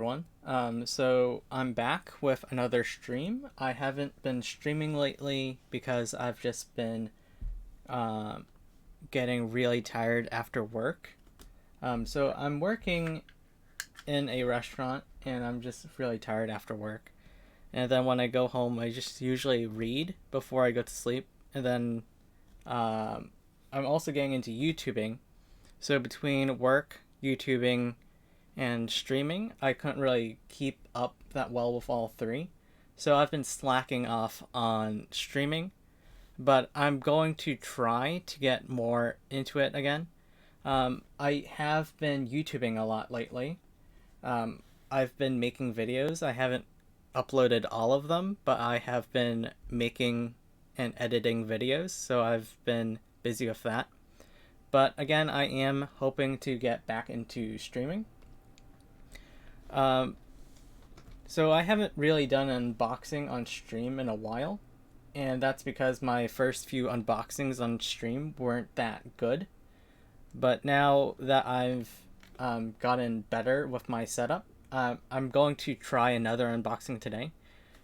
everyone. So I'm back with another stream. I haven't been streaming lately because I've just been uh, getting really tired after work. So I'm working in a restaurant and I'm just really tired after work. And then when I go home, I just usually read before I go to sleep. And then I'm also getting into YouTubing. So between work, YouTubing, and streaming, I couldn't really keep up that well with all three. So I've been slacking off on streaming, but I'm going to try to get more into it again. I have been YouTubing a lot lately. Um, I've been making videos. I haven't uploaded all of them, but I have been making and editing videos, so I've been busy with that. But again, I am hoping to get back into streaming. Um, so I haven't really done an unboxing on stream in a while, and that's because my first few unboxings on stream weren't that good. But now that I've gotten better with my setup, I'm going to try another unboxing today.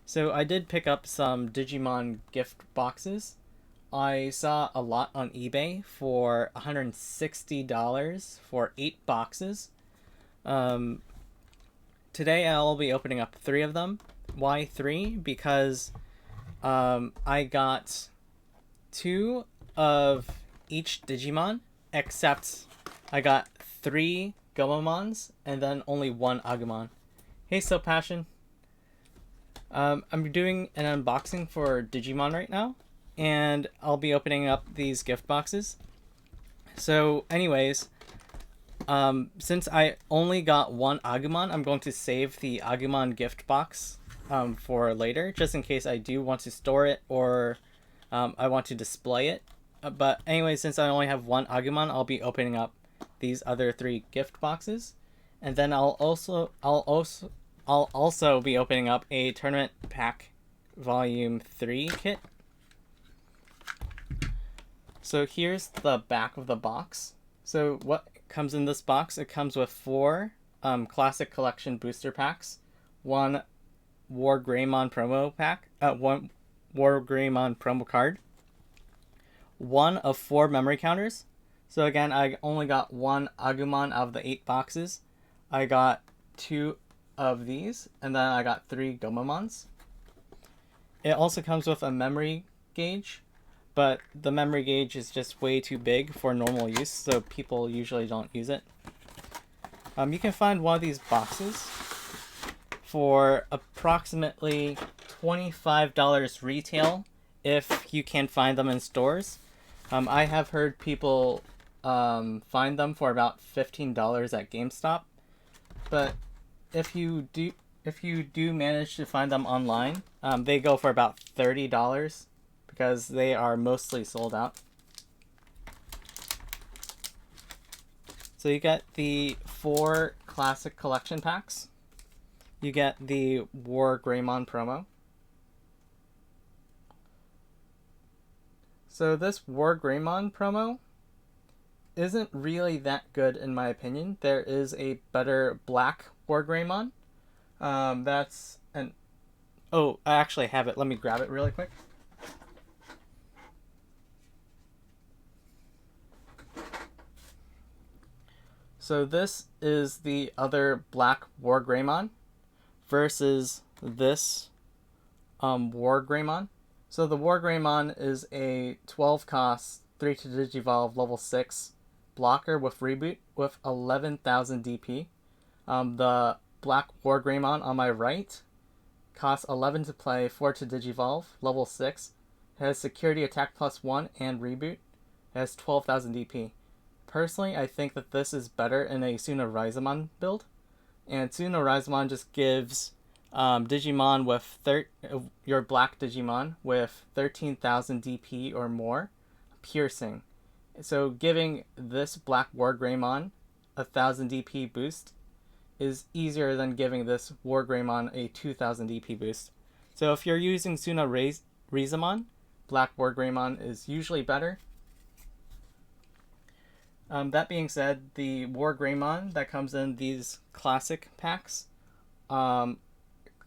So I did pick up some Digimon gift boxes. I saw a lot on eBay for $160 for 8 boxes. Um, Today I'll be opening up 3 of them. Why 3? Because I got 2 of each Digimon, except I got 3 Gomamons and then only 1 Agumon. Hey, So Passion. I'm doing an unboxing for Digimon right now, and I'll be opening up these gift boxes. So, anyways, since I only got 1 Agumon, I'm going to save the Agumon gift box for later, just in case I do want to store it or I want to display it. But anyway, since I only have 1 Agumon, I'll be opening up these other 3 gift boxes, and then I'll also be opening up a Tournament Pack Vol.3 kit. So here's the back of the box. So what comes in this box? It comes with 4 Classic Collection booster packs, 1 Wargreymon promo pack, 1 Wargreymon promo card, 1 of 4 memory counters. So again, I only got 1 Agumon out of the 8 boxes. I got 2 of these, and then I got 3 Gomamons. It also comes with a memory gauge, but the memory gauge is just way too big for normal use, so people usually don't use it. You can find one of these boxes for approximately $25 retail if you can find them in stores. I have heard people find them for about $15 at GameStop, but if you do manage to find them online, they go for about $30 because they are mostly sold out. So you get the 4 classic collection packs. You get the Wargreymon promo. So this Wargreymon promo isn't really that good in my opinion. There is a better black Wargreymon. That's an... Oh, I actually have it. Let me grab it really quick. So this is the other black Wargreymon versus this Wargreymon. So the Wargreymon is a 12 cost 3 to Digivolve level 6 blocker with reboot with 11,000 DP. The black Wargreymon on my right costs 11 to play, 4 to Digivolve, level 6. Has security attack plus 1 and reboot. Has 12,000 DP. Personally, I think that this is better in a Tsunorizamon build. And Tsunorizamon just gives Digimon with your black Digimon with 13,000 DP or more piercing. So giving this black Wargreymon 1,000 DP boost is easier than giving this Wargreymon a 2,000 DP boost. So if you're using Tsunorizamon, black Wargreymon is usually better. That being said, the Wargreymon that comes in these classic packs um,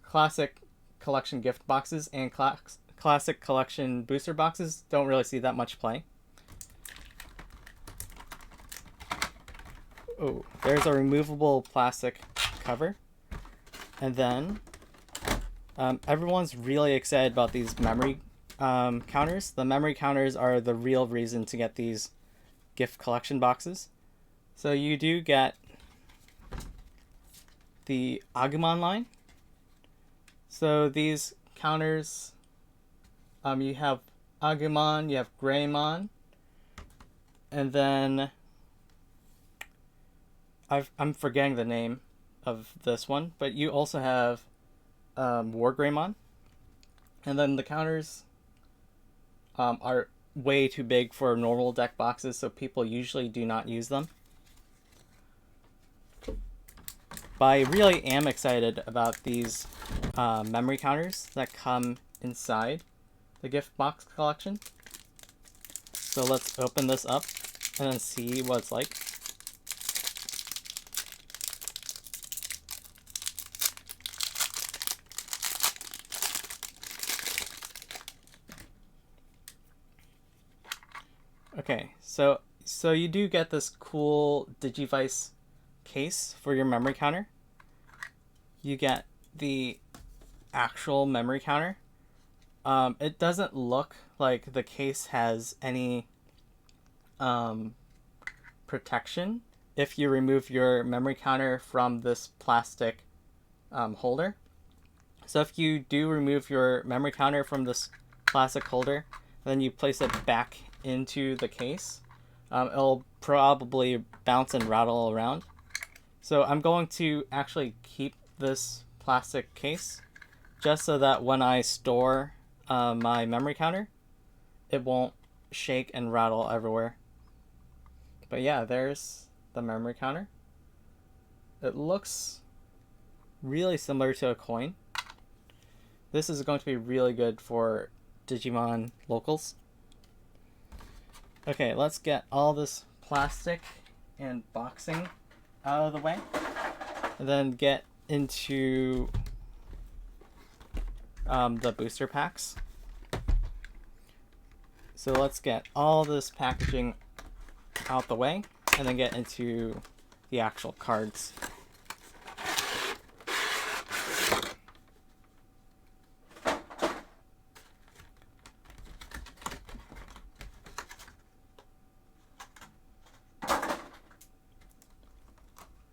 classic collection gift boxes and classic collection booster boxes don't really see that much play. Oh, there's a removable plastic cover. And then everyone's really excited about these memory counters. The memory counters are the real reason to get these gift collection boxes. So you do get the Agumon line. So these counters, you have Agumon, you have Greymon, and then I'm forgetting the name of this one, but you also have Wargreymon, and then the counters are way too big for normal deck boxes, so people usually do not use them. But I really am excited about these memory counters that come inside the gift box collection. So let's open this up and then see what it's like. Okay, so you do get this cool Digivice case for your memory counter. You get the actual memory counter. It doesn't look like the case has any protection if you remove your memory counter from this plastic holder. So if you do remove your memory counter from this plastic holder, then you place it back into the case, it'll probably bounce and rattle around. So I'm going to actually keep this plastic case just so that when I store my memory counter, it won't shake and rattle everywhere. But yeah, there's the memory counter. It looks really similar to a coin. This is going to be really good for Digimon locals. Okay, let's get all this plastic and boxing out of the way, and then get into the booster packs. So let's get all this packaging out the way, and then get into the actual cards.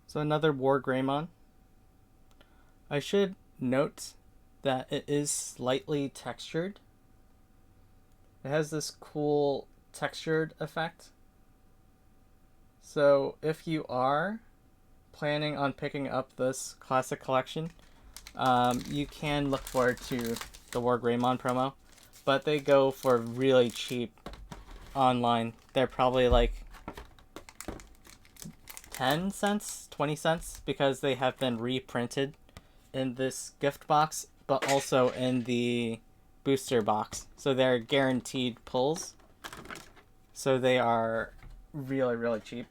So another Wargreymon. I should note that it is slightly textured. It has this cool textured effect. So if you are planning on picking up this classic collection, you can look forward to the Wargreymon promo, but they go for really cheap online. They're probably like 10 cents, 20 cents, because they have been reprinted in this gift box, but also in the booster box. So they're guaranteed pulls. So they are really, really cheap.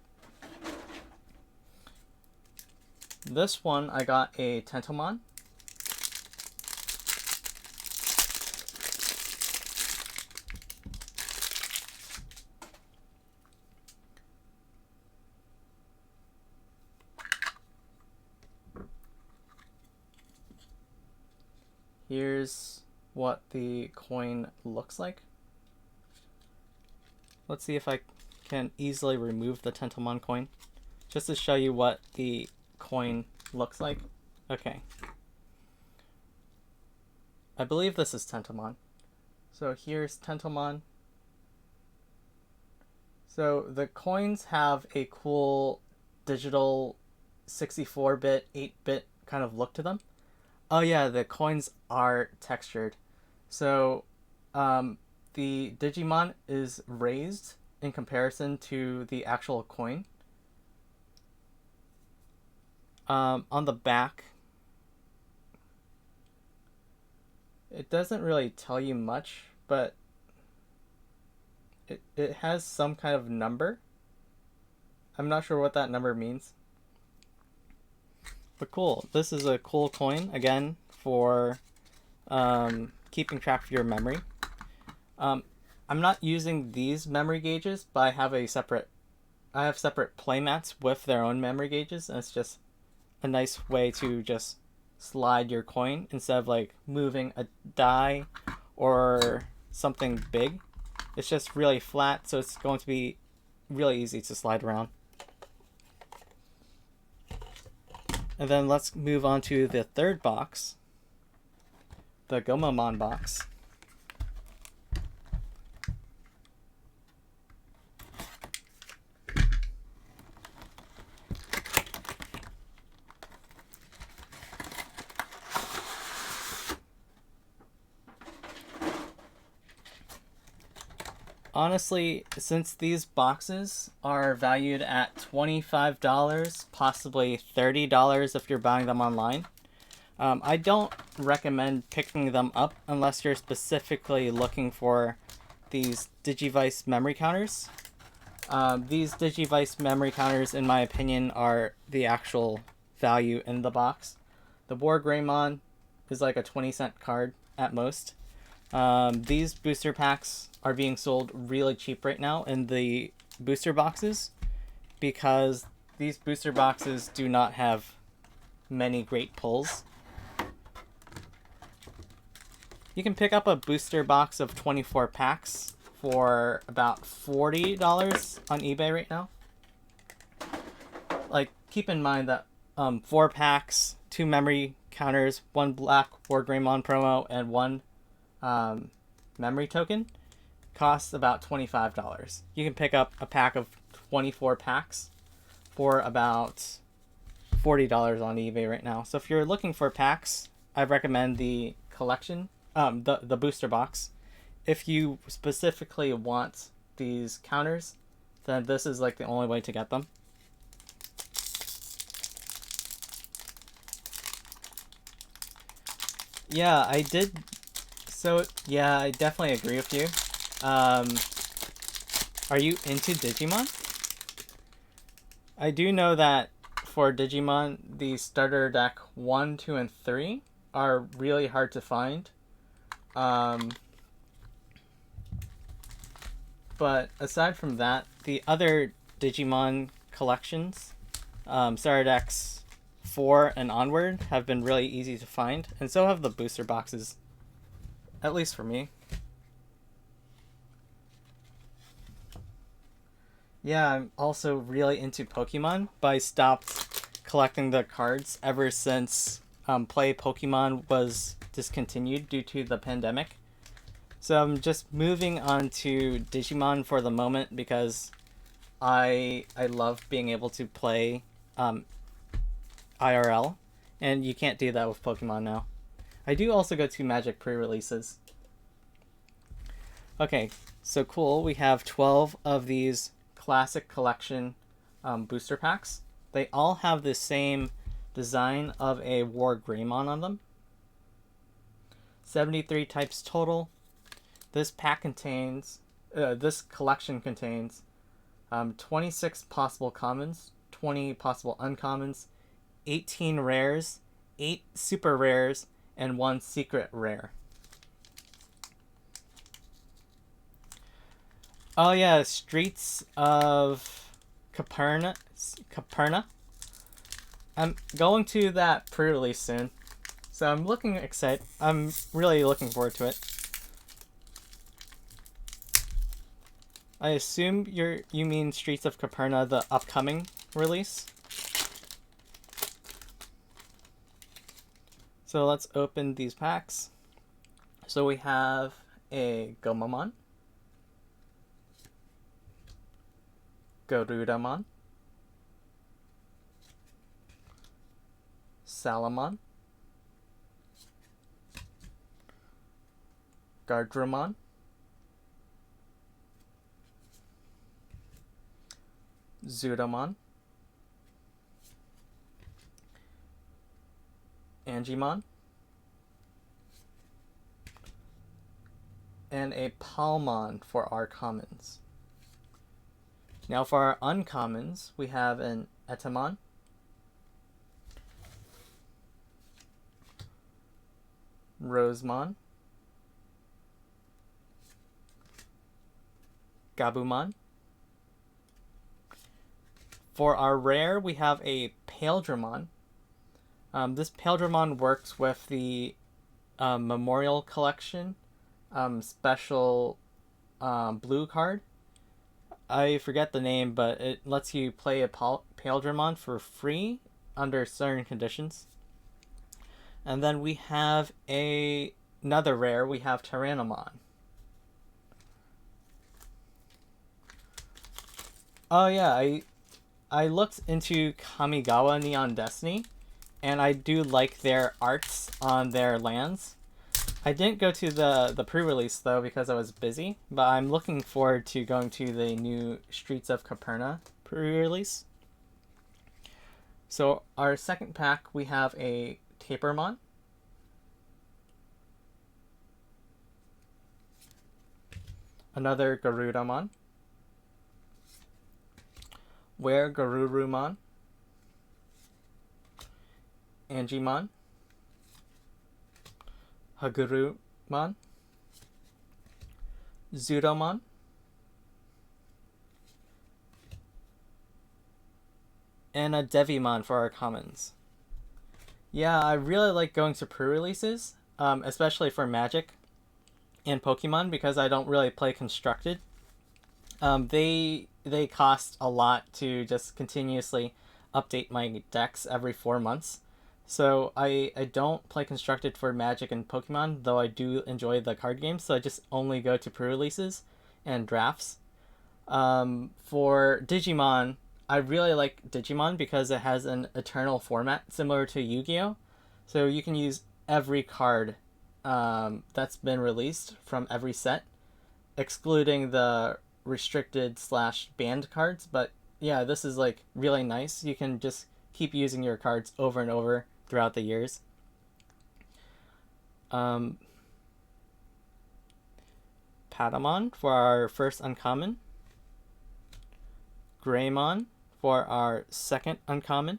This one, I got a Tentomon. Here's what the coin looks like. Let's see if I can easily remove the Tentomon coin, just to show you what the coin looks like. Okay. I believe this is Tentomon. So here's Tentomon. So the coins have a cool digital 64-bit, 8-bit kind of look to them. Oh yeah, the coins are textured. So the Digimon is raised in comparison to the actual coin. On the back, it doesn't really tell you much, but it has some kind of number. I'm not sure what that number means. But cool. This is a cool coin, again, for keeping track of your memory. I'm not using these memory gauges, but I have separate playmats with their own memory gauges, and it's just a nice way to just slide your coin instead of like moving a die or something big. It's just really flat, so it's going to be really easy to slide around. And then let's move on to the third box, the Gomamon box. Honestly, since these boxes are valued at $25, possibly $30 if you're buying them online, I don't recommend picking them up unless you're specifically looking for these Digivice memory counters. These Digivice memory counters, in my opinion, are the actual value in the box. The Wargreymon is like a 20-cent card at most. These booster packs are being sold really cheap right now in the booster boxes because these booster boxes do not have many great pulls. You can pick up a booster box of 24 packs for about $40 on eBay right now. Like, keep in mind that 4 packs, 2 memory counters, 1 black Wargreymon promo, and 1 memory token costs about $25. You can pick up a pack of 24 packs for about $40 on eBay right now. So if you're looking for packs, I recommend the collection, the booster box. If you specifically want these counters, then this is like the only way to get them. Yeah, I did. So, yeah, I definitely agree with you. Are you into Digimon? I do know that for Digimon, the starter deck 1, 2, and 3 are really hard to find. But aside from that, the other Digimon collections, starter decks 4 and onward, have been really easy to find, and so have the booster boxes. At least for me. Yeah, I'm also really into Pokemon, but I stopped collecting the cards ever since Play Pokemon was discontinued due to the pandemic. So I'm just moving on to Digimon for the moment because I love being able to play IRL, and you can't do that with Pokemon now. I do also go to Magic pre-releases. Okay, so cool. We have 12 of these classic collection booster packs. They all have the same design of a Wargreymon on them. 73 types total. This collection contains 26 possible commons, 20 possible uncommons, 18 rares, 8 super rares, and 1 secret rare. Oh yeah, Streets of Caperna. I'm going to that pre-release soon, so I'm I'm really looking forward to it. I assume you mean Streets of Caperna, the upcoming release. So let's open these packs. So we have a Gomamon, Garudamon, Salamon, Gardramon, Zudomon, Angimon, and a Palmon for our commons. Now for our uncommons, we have an Etamon, Rosemon, Gabumon. For our rare, we have a Paildramon. This Paildramon works with the Memorial Collection special blue card. I forget the name, but it lets you play a Paildramon for free under certain conditions. And then we have another rare. We have Tyrannomon. Oh yeah, I looked into Kamigawa Neon Destiny, and I do like their arts on their lands. I didn't go to the pre-release though because I was busy, but I'm looking forward to going to the new Streets of Caperna pre-release. So our second pack, we have a Tapermon, another Garudamon, Wargreymon, Angimon, Hagurumon, Zudomon, and a Devimon for our commons. Yeah, I really like going to pre-releases, especially for Magic and Pokemon, because I don't really play Constructed. They cost a lot to just continuously update my decks every 4 months. So I don't play Constructed for Magic and Pokemon, though I do enjoy the card games, so I just only go to pre-releases and drafts. For Digimon, I really like Digimon because it has an eternal format similar to Yu-Gi-Oh! So you can use every card that's been released from every set, excluding the restricted / banned cards. But yeah, this is like really nice. You can just keep using your cards over and over throughout the years. Patamon for our first uncommon. Greymon for our second uncommon.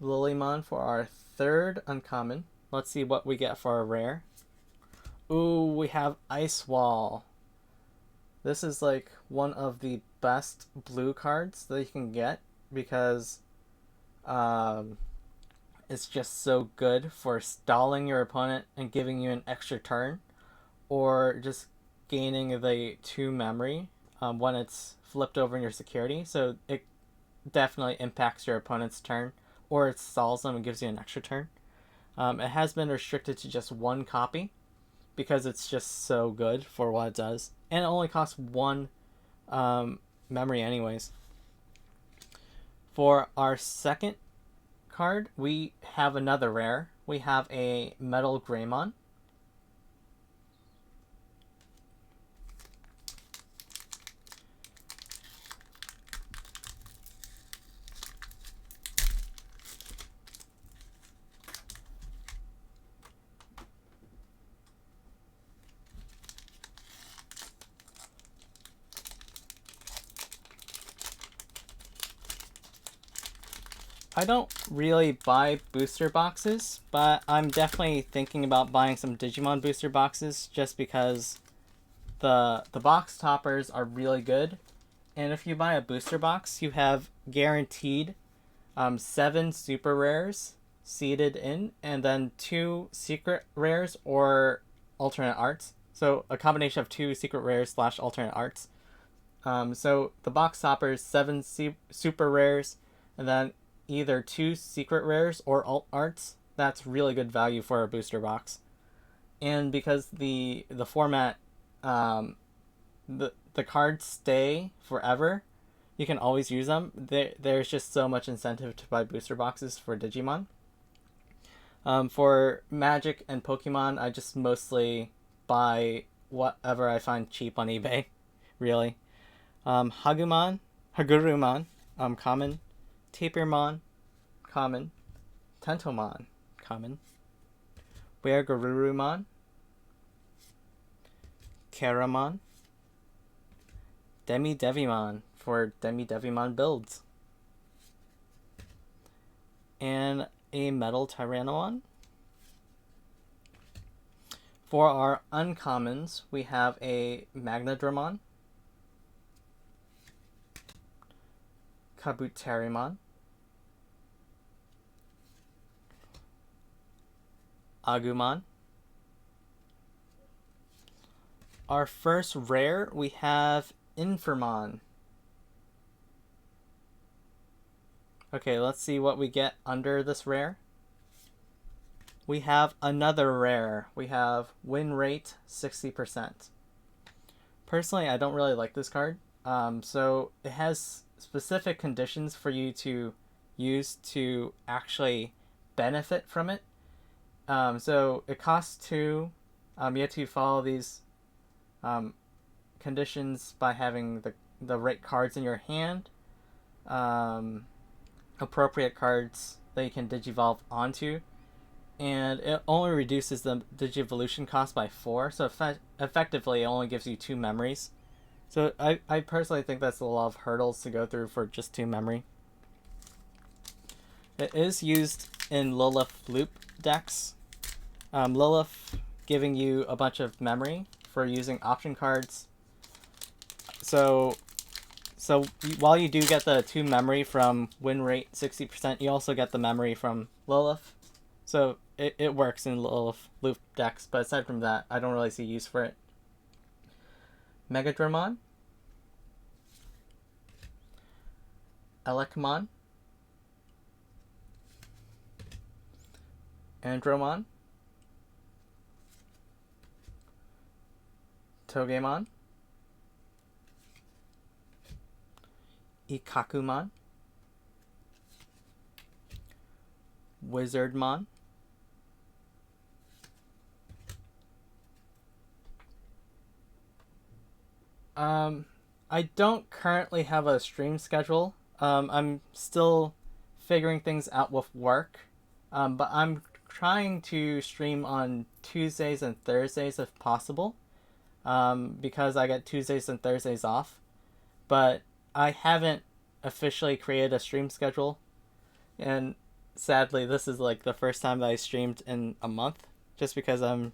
Lilymon for our third uncommon. Let's see what we get for a rare. Ooh, we have Ice Wall. This is like one of the best blue cards that you can get because it's just so good for stalling your opponent and giving you an extra turn, or just gaining the 2 memory when it's flipped over in your security. So it definitely impacts your opponent's turn, or it stalls them and gives you an extra turn. It has been restricted to just 1 copy because it's just so good for what it does. And it only costs 1 memory anyways. For our second card, we have another rare. We have a Metal Greymon. I don't really buy booster boxes, but I'm definitely thinking about buying some Digimon booster boxes just because the box toppers are really good. And if you buy a booster box, you have guaranteed 7 super rares seeded in, and then 2 secret rares or alternate arts. So a combination of 2 secret rares / alternate arts. So the box toppers, 7 super rares, and then either 2 secret rares or alt arts. That's really good value for a booster box. And because the format, the cards stay forever, you can always use them. There's just so much incentive to buy booster boxes for Digimon. For Magic and Pokemon, I just mostly buy whatever I find cheap on eBay, really. Hagurumon, common. Tapermon, common. Tentomon, common. Wargreymon, Keramon, Devimon for Devimon builds, and a Metal Tyrannomon. For our uncommons, we have a Magnadramon, Kabuterimon, Agumon. Our first rare, we have Infernmon. Okay, let's see what we get under this rare. We have another rare. We have win rate 60%. Personally, I don't really like this card. So it has specific conditions for you to use to actually benefit from it. So it costs 2. You have to follow these conditions by having the right cards in your hand, appropriate cards that you can digivolve onto, and it only reduces the digivolution cost by 4, so effectively it only gives you 2 memories. So I personally think that's a lot of hurdles to go through for just 2 memory. It is used in Lilith loop decks. Lilith giving you a bunch of memory for using option cards. So while you do get the 2 memory from win rate 60%, you also get the memory from Lilith. So it works in Lilith loop decks, but aside from that, I don't really see use for it. Megadramon, Elekmon, Andromon, Togemon, Ikakumon, Wizardmon, I don't currently have a stream schedule. I'm still figuring things out with work, but I'm trying to stream on Tuesdays and Thursdays if possible, because I get Tuesdays and Thursdays off. But I haven't officially created a stream schedule, and sadly, this is like the first time that I streamed in a month, just because I'm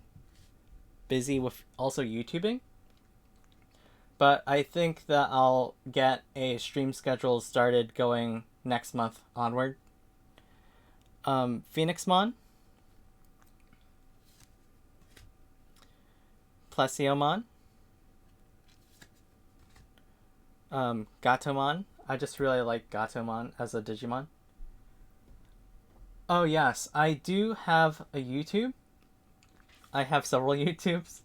busy with also YouTubing. But I think that I'll get a stream schedule started going next month onward. Phoenixmon, Plesiomon, Gatomon. I just really like Gatomon as a Digimon. Oh yes, I do have a YouTube. I have several YouTubes.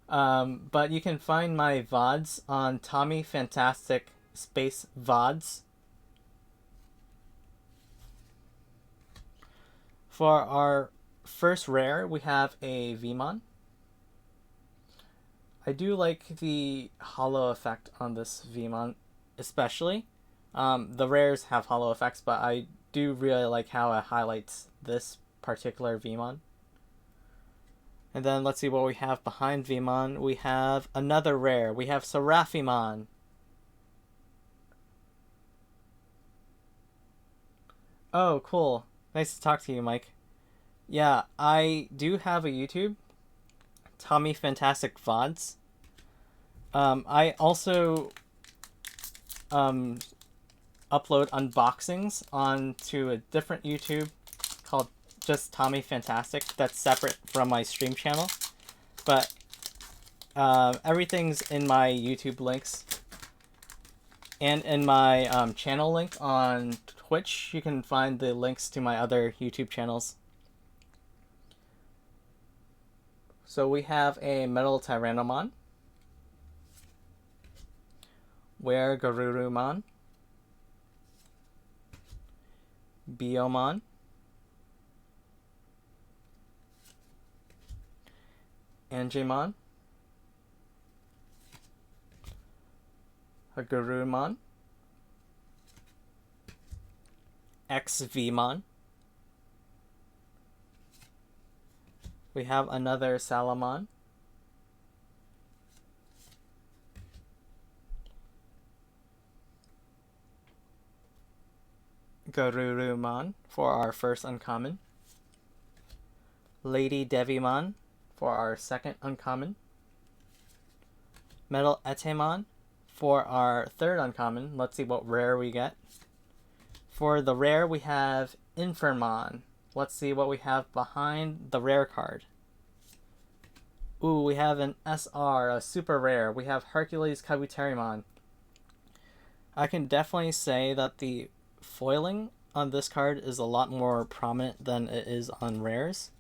But you can find my VODs on Tommy Fantastic Space VODs. For our first rare, we have a Vmon. I do like the hollow effect on this Vmon, especially. The rares have hollow effects, but I do really like how it highlights this particular Vmon. And then let's see what we have behind Vmon. We have another rare. We have Seraphimon. Oh, cool. Nice to talk to you, Mike. Yeah, I do have a YouTube, Tommy Fantastic VODs. I also upload unboxings onto a different YouTube called just Tommy Fantastic. That's separate from my stream channel. But everything's in my YouTube links. And in my channel link on Twitch, you can find the links to my other YouTube channels. So we have a Metal Tyrannomon, Wargreymon, Biomon, Angemon, Hagurumon, XVmon. We have another Salamon, Garurumon for our first uncommon. Lady Devimon for our second uncommon. Metal Etemon for our third uncommon. Let's see what rare we get. For the rare, we have Infernmon. Let's see what we have behind the rare card. Ooh, we have an SR, a super rare. We have Hercules Kabuterimon. I can definitely say that the foiling on this card is a lot more prominent than it is on rares.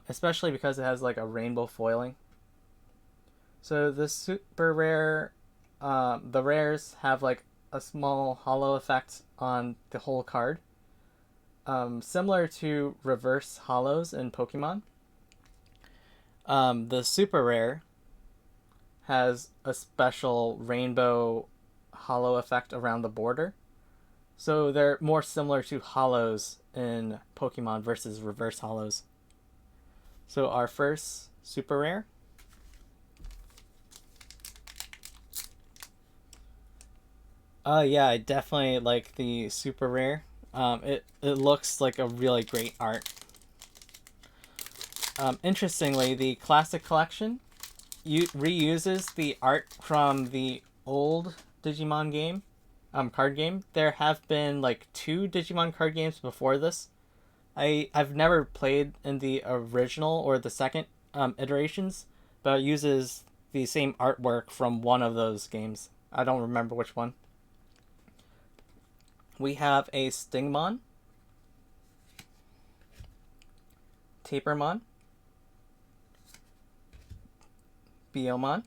Especially because it has like a rainbow foiling. So the super rare, the rares have like a small hollow effect on the whole card. Similar to reverse hollows in Pokemon. The super rare has a special rainbow hollow effect around the border. So they're more similar to hollows in Pokemon versus reverse hollows. So our first super rare. Yeah, I definitely like the super rare. It looks like a really great art. Interestingly, the classic collection reuses the art from the old Digimon game, card game. There have been like 2 Digimon card games before this. I've never played in the original or the second iterations, but it uses the same artwork from one of those games. I don't remember which one. We have a Stingmon, Tapermon, Biomon,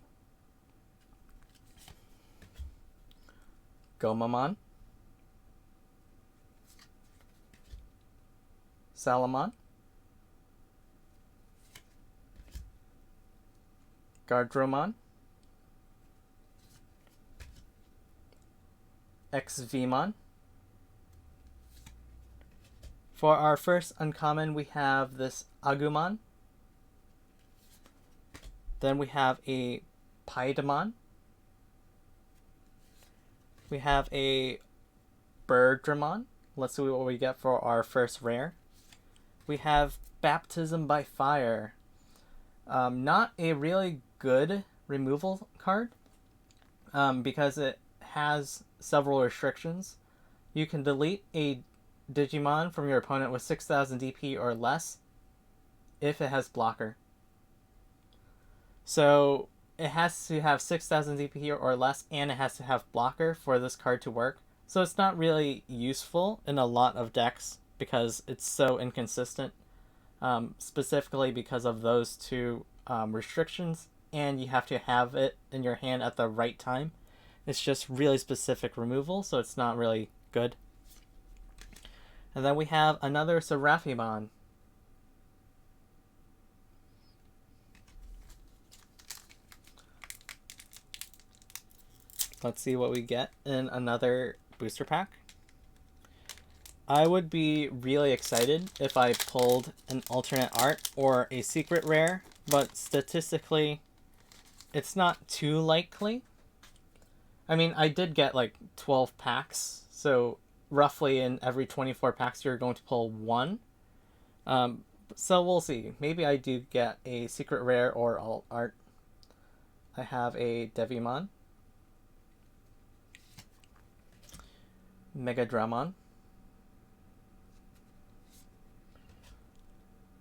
Gomamon, Salamon, Gardromon, XVmon. For our first uncommon, we have this Agumon. Then we have a Paidamon. We have a Birdramon. Let's see what we get for our first rare. We have Baptism by Fire. Not a really good removal card because it has several restrictions. You can delete a Digimon from your opponent with 6,000 DP or less if it has blocker. So it has to have 6,000 DP or less, and it has to have blocker for this card to work. So it's not really useful in a lot of decks because it's so inconsistent, specifically because of those 2 restrictions, and you have to have it in your hand at the right time. It's just really specific removal, so it's not really good. And then we have another Seraphimon. Let's see what we get in another booster pack. I would be really excited if I pulled an alternate art or a secret rare, but statistically, it's not too likely. I mean, I did get like 12 packs, so roughly in every 24 packs you're going to pull 1. So we'll see. Maybe I do get a secret rare or alt art. I have a Devimon, Megadramon,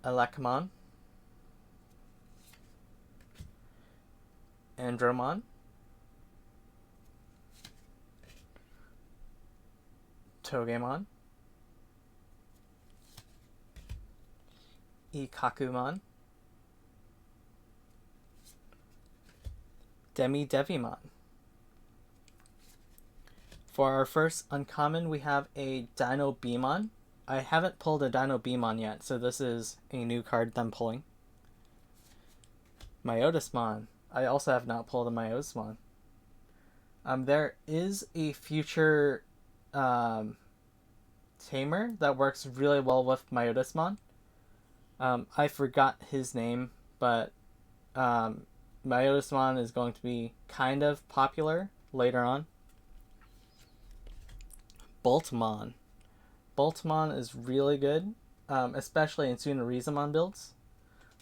Elecmon, Andromon, Togemon, Ikakumon, Devimon. For our first uncommon, we have a Dino Beamon. I haven't pulled a Dino Beamon yet, so this is a new card that I'm pulling. Myotismon. I also have not pulled a Myotismon. There is a future tamer that works really well with Myotismon. I forgot his name, but Myotismon is going to be kind of popular later on. Boltmon. Boltmon is really good, especially in Tsunarizamon builds.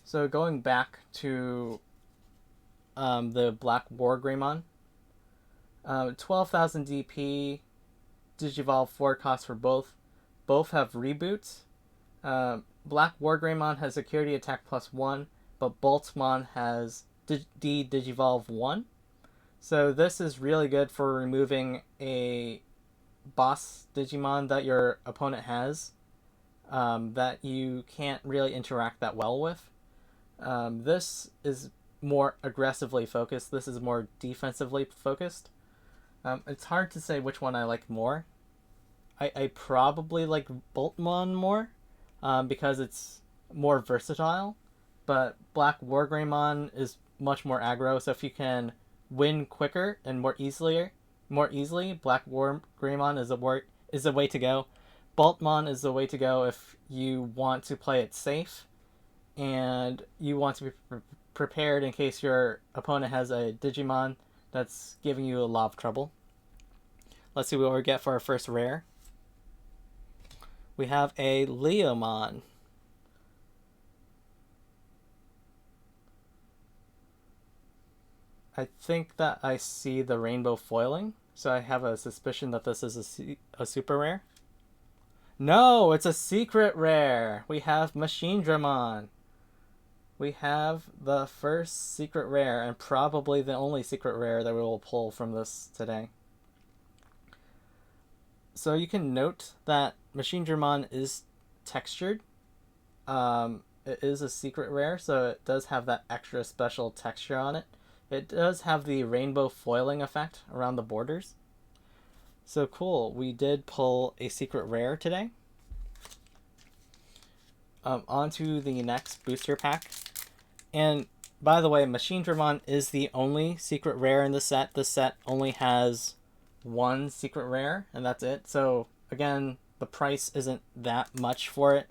So going back to the Black Wargreymon, 12,000 DP, Digivolve 4 cost for both. Both have reboots. Black Wargreymon has Security Attack +1, but Boltmon has Digivolve 1. So this is really good for removing a boss Digimon that your opponent has that you can't really interact that well with. This is more aggressively focused. This is more defensively focused. It's hard to say which one I like more. I probably like Boltmon more because it's more versatile, but Black Wargreymon is much more aggro, so if you can win quicker and more easily, Black Wargreymon is the way to go. Boltmon is the way to go if you want to play it safe and you want to be prepared in case your opponent has a Digimon that's giving you a lot of trouble. Let's see what we get for our first rare. We have a Leomon. I think that I see the rainbow foiling, so I have a suspicion that this is a super rare. No, it's a secret rare. We have Machinedramon. We have the first secret rare, and probably the only secret rare that we will pull from this today. So you can note that Machinedramon is textured. It is a secret rare, so it does have that extra special texture on it. It does have the rainbow foiling effect around the borders. So cool, we did pull a secret rare today. On to the next booster pack. And by the way, Machinedramon is the only secret rare in the set. The set only has one secret rare, and that's it. So again, the price isn't that much for it.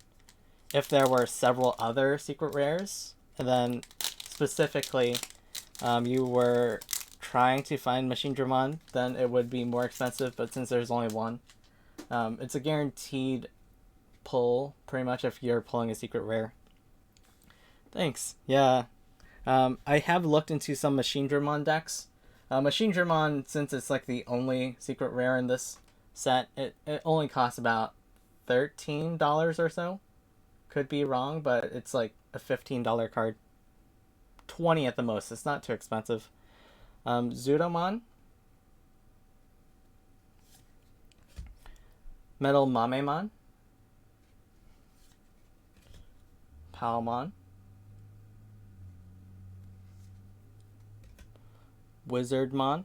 If there were several other secret rares, and then specifically you were trying to find Machinedramon, then it would be more expensive, but since there's only one, it's a guaranteed pull, pretty much, if you're pulling a secret rare. Thanks. Yeah. I have looked into some Machinedramon decks. Machinedramon, since it's like the only secret rare in this set, it only costs about $13 or so. Could be wrong, but it's like a $15 card. 20 at the most. It's not too expensive. Zudomon. Metal Mamemon. Palmon. Wizardmon.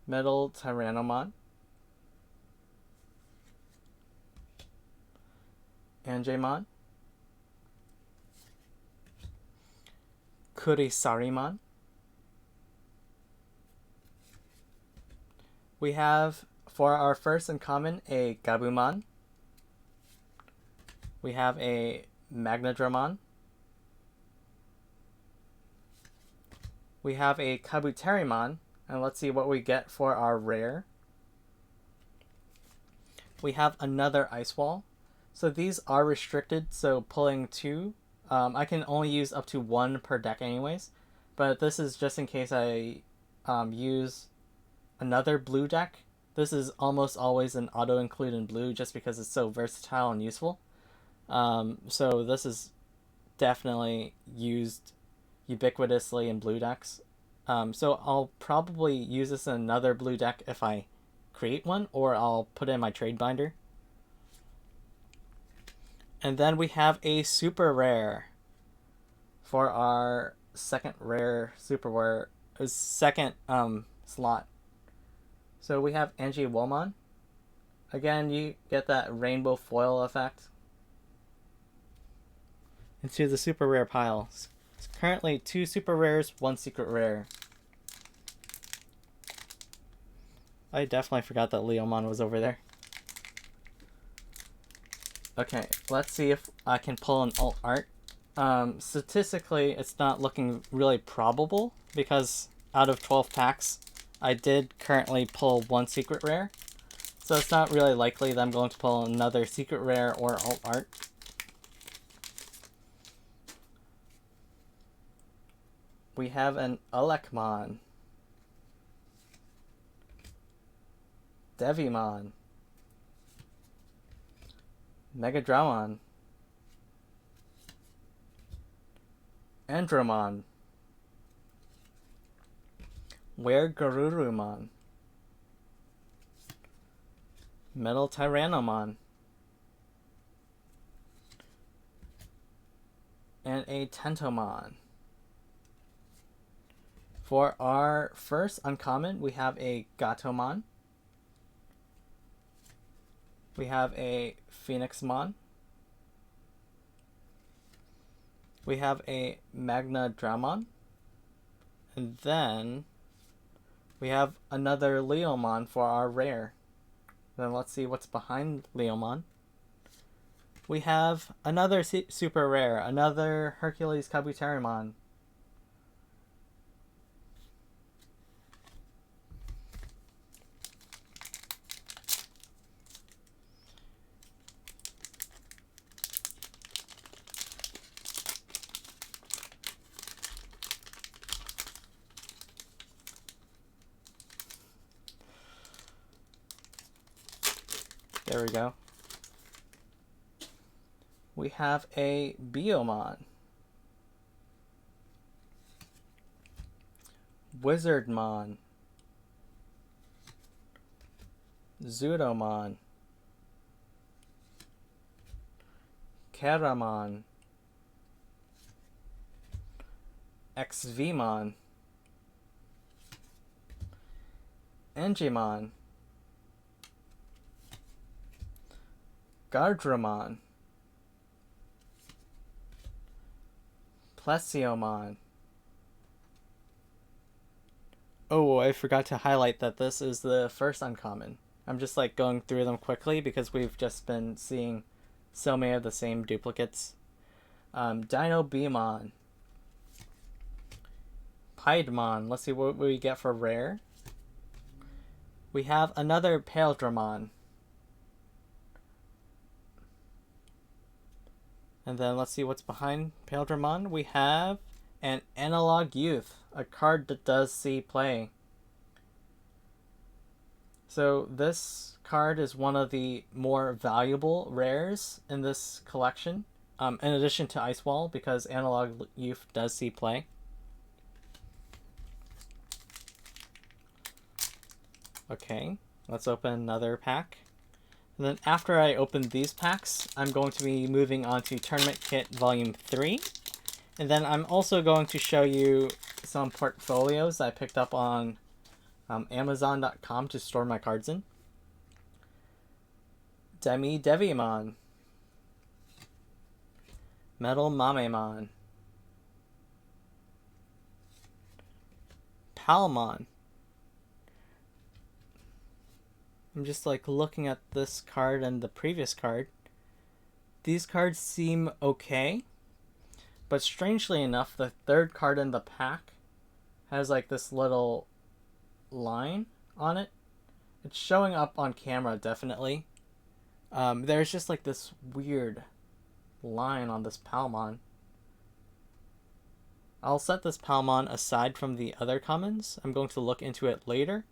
Metal Tyrannomon. Angemon. Kurisarimon. We have, for our first uncommon, a Gabumon. We have a Magnadramon. We have a Kabuterimon, and let's see what we get for our rare. We have another Ice Wall. So these are restricted, so pulling two, I can only use up to one per deck anyways, but this is just in case I use another blue deck. This is almost always an auto-include in blue just because it's so versatile and useful. So this is definitely used ubiquitously in blue decks. So I'll probably use this in another blue deck if I create one, or I'll put it in my trade binder. And then we have a super rare for our second rare super rare, second slot. So we have Angewomon. Again, you get that rainbow foil effect into the super rare pile. It's currently 2 super rares, 1 secret rare. I definitely forgot that Leomon was over there. Okay, let's see if I can pull an alt art. Statistically, it's not looking really probable because out of 12 packs, I did currently pull one secret rare, so it's not really likely that I'm going to pull another secret rare or alt art. We have an Alekmon, Devimon, Megadramon, Andromon, Wargreymon, Metal Tyrannomon, and a Tentomon. For our first uncommon, we have a Gatomon, we have a Phoenixmon, we have a Magnadramon, and then we have another Leomon for our rare. Then let's see what's behind Leomon. We have another super rare, another Hercules Kabuterimon. There we go. We have a Biomon, Wizardmon, Zudomon, Keramon, XVmon, Engimon, Gardramon, Plesiomon. Oh, I forgot to highlight that this is the first uncommon. I'm just like going through them quickly because we've just been seeing so many of the same duplicates. Dinobemon, Piedmon. Let's see what we get for rare. We have another Paledramon. And then let's see what's behind Paledramon. We have an Analog Youth, a card that does see play. So this card is one of the more valuable rares in this collection, in addition to Ice Wall, because Analog Youth does see play. Okay, let's open another pack. And then after I open these packs, I'm going to be moving on to Tournament Kit Volume 3. And then I'm also going to show you some portfolios I picked up on Amazon.com to store my cards in. Devimon, Metal Mamemon, Palmon. I'm just like looking at this card and the previous card. These cards seem okay, but strangely enough, the third card in the pack has like this little line on it. It's showing up on camera, definitely. There's just like this weird line on this Palmon. I'll set this Palmon aside from the other commons. I'm going to look into it later.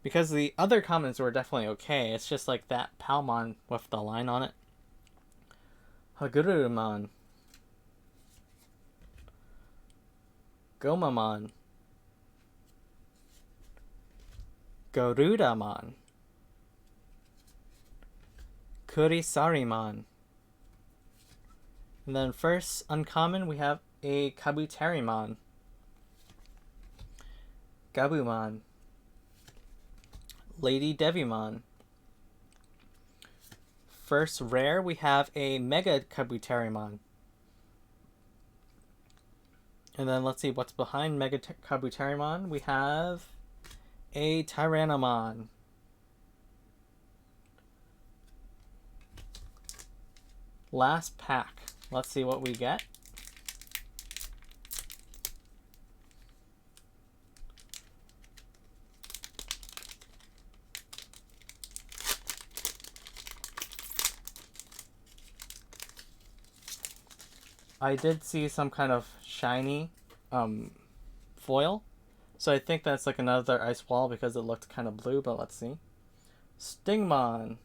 Because the other commons were definitely okay. It's just like that Palmon with the line on it. Hagurumon, Gomamon, Garudamon, Kurisarimon. And then first uncommon we have a Kabuterimon, Gabumon, Lady Devimon. First rare we have a Mega Kabuterimon. And then let's see what's behind Mega Kabuterimon. We have a Tyrannomon. Last pack. Let's see what we get. I did see some kind of shiny foil. So I think that's like another ice wall because it looked kind of blue, but let's see. Stingmon.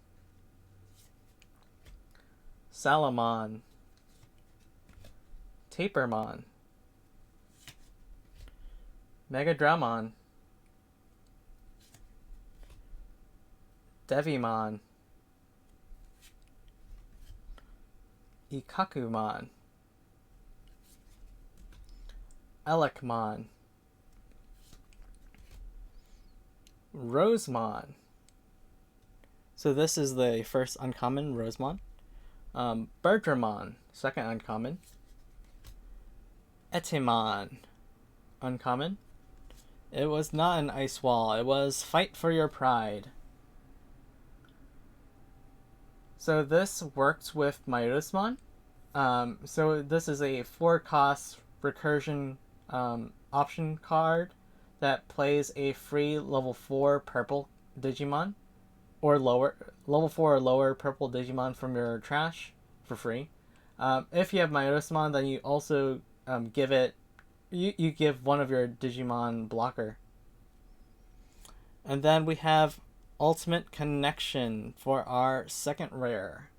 Salamon. Tapermon. Megadramon. Devimon. Ikakumon. Elecmon. Rosemon. So this is the first uncommon, Rosemon. Bertramon, second uncommon. Etimon, uncommon. It was not an ice wall, it was Fight for Your Pride. So this works with Myotismon. So this is a 4-cost recursion option card that plays a free level 4 purple Digimon or lower, level 4 or lower purple Digimon from your trash for free. If you have Myotismon, then you also give it, you give one of your Digimon blocker. And then we have Ultimate Connection for our second rare.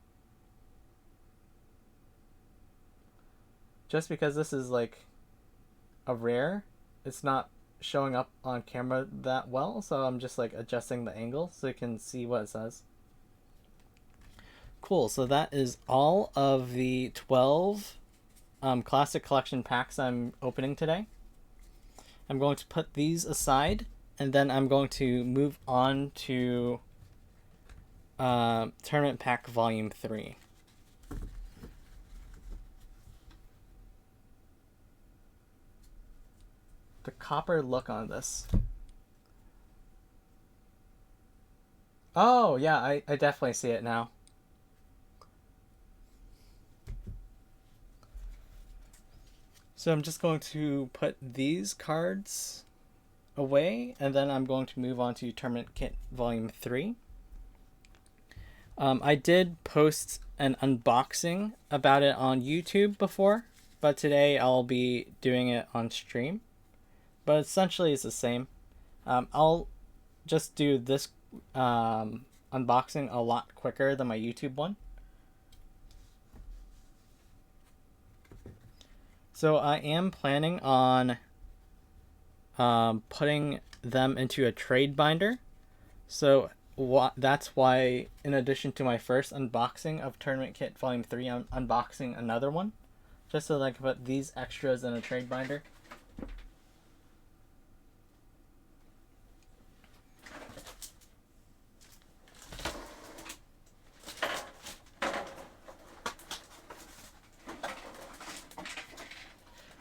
Just because this is like a rare, it's not showing up on camera that well, so I'm just like adjusting the angle so you can see what it says. Cool, so that is all of the 12 Classic Collection packs I'm opening today. I'm going to put these aside, and then I'm going to move on to Tournament Pack Volume 3. The copper look on this. Oh, yeah, I definitely see it now. So I'm just going to put these cards away, and then I'm going to move on to Tournament Kit Volume 3. I did post an unboxing about it on YouTube before, but today I'll be doing it on stream. But essentially it's the same. I'll just do this unboxing a lot quicker than my YouTube one. So I am planning on putting them into a trade binder. So that's why, in addition to my first unboxing of Tournament Kit Volume 3, I'm unboxing another one. Just so that I can put these extras in a trade binder.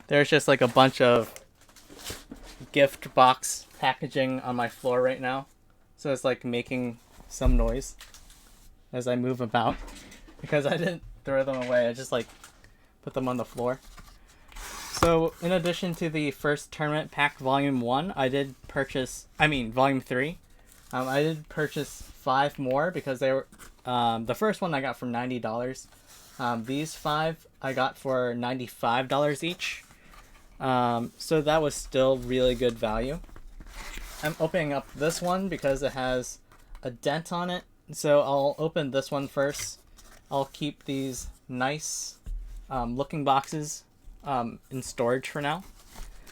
There's just like a bunch of gift box packaging on my floor right now. So it's like making some noise as I move about. Because I didn't throw them away, I just like put them on the floor. So in addition to the first tournament pack Volume 1, Volume 3. I did purchase 5 more because they were, the first one I got for $90. These 5 I got for $95 each. So that was still really good value. I'm opening up this one because it has a dent on it. So I'll open this one first. I'll keep these nice looking boxes in storage for now.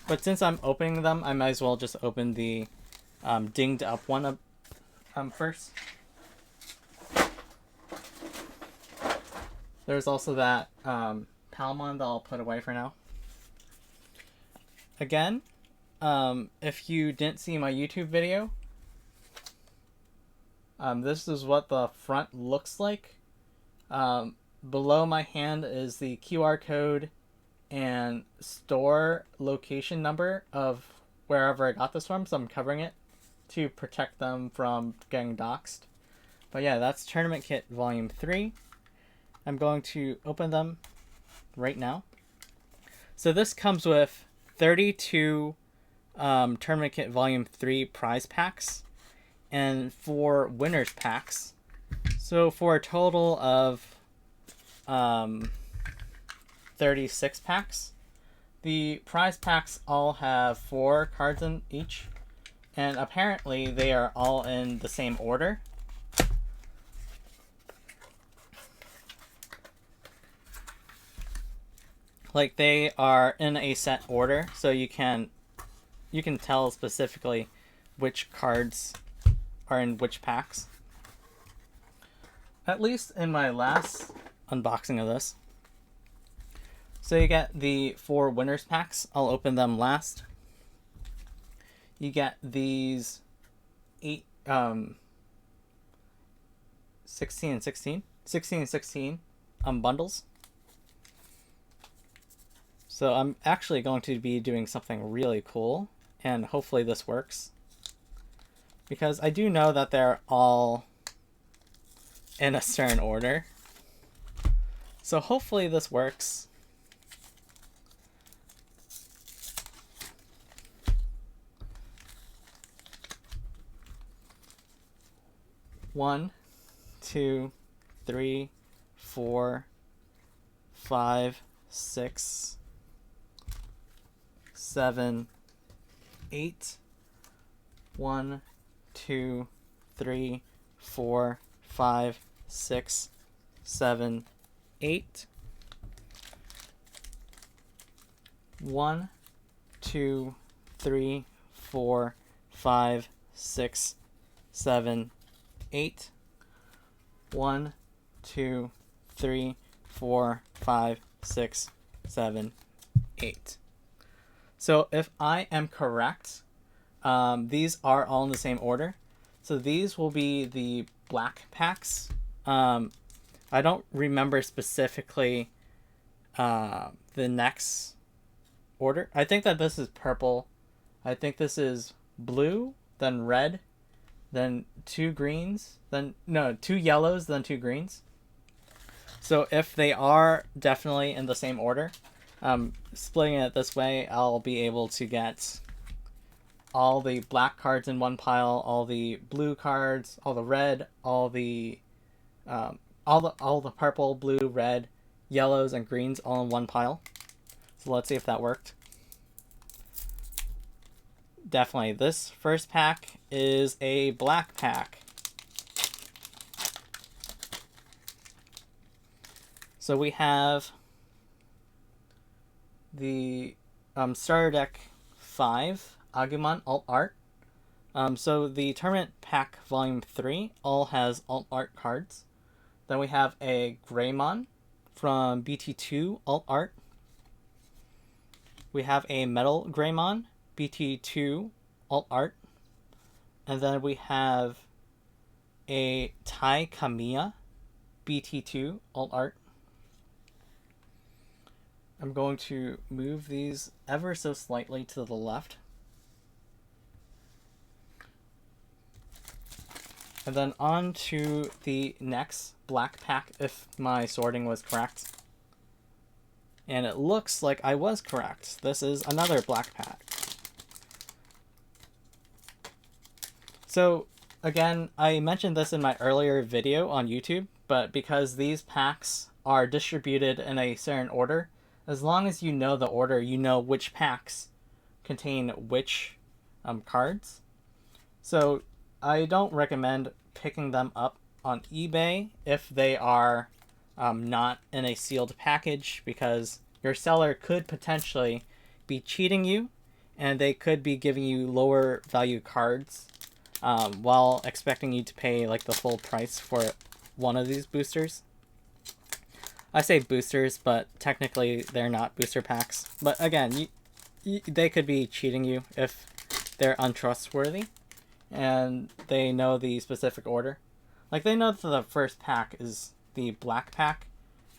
But since I'm opening them, I might as well just open the dinged up one first. There's also that Palmon that I'll put away for now. Again, if you didn't see my YouTube video, this is what the front looks like. Below my hand is the QR code and store location number of wherever I got this from, so I'm covering it to protect them from getting doxxed. But yeah, that's Tournament Kit Volume 3. I'm going to open them right now. So this comes with 32 Tournament Kit Volume 3 prize packs and 4 winners packs. So for a total of 36 packs. The prize packs all have 4 cards in each, and apparently they are all in the same order. Like, they are in a set order, so you can tell specifically which cards are in which packs. At least in my last unboxing of this. So you get the 4 winners packs. I'll open them last. You get these 16 and 16 bundles. So I'm actually going to be doing something really cool, and hopefully this works. Because I do know that they're all in a certain order. So hopefully this works. One, 2, 3, 4, 5, 6, 7, 8. 1, 2, 3, 4, 5, 6, 7, 8. 1, 2, 3, 4, 5, 6, 7, 8. 1, 2, 3, 4, 5, 6, 7, 8. So if I am correct, these are all in the same order. So these will be the black packs. I don't remember specifically the next order. I think that this is purple. I think this is blue, then red, then 2 greens, then no, 2 yellows, then 2 greens. So if they are definitely in the same order, splitting it this way, I'll be able to get all the black cards in one pile, all the blue cards, all the red, all the purple, blue, red, yellows, and greens all in one pile. So let's see if that worked. Definitely, this first pack is a black pack. So we have the starter deck 5, Agumon alt art. So the tournament pack volume 3 all has alt art cards. Then we have a Greymon from BT2 alt art. We have a Metal Greymon, BT2 alt art. And then we have a Tai Kamiya, BT2 alt art. I'm going to move these ever so slightly to the left. And then on to the next black pack, if my sorting was correct. And it looks like I was correct. This is another black pack. So, again, I mentioned this in my earlier video on YouTube, but because these packs are distributed in a certain order, as long as you know the order, you know which packs contain which cards. So I don't recommend picking them up on eBay if they are not in a sealed package, because your seller could potentially be cheating you, and they could be giving you lower value cards while expecting you to pay like the full price for one of these boosters. I say boosters, but technically they're not booster packs. But again, they could be cheating you if they're untrustworthy and they know the specific order. Like, they know that the first pack is the black pack,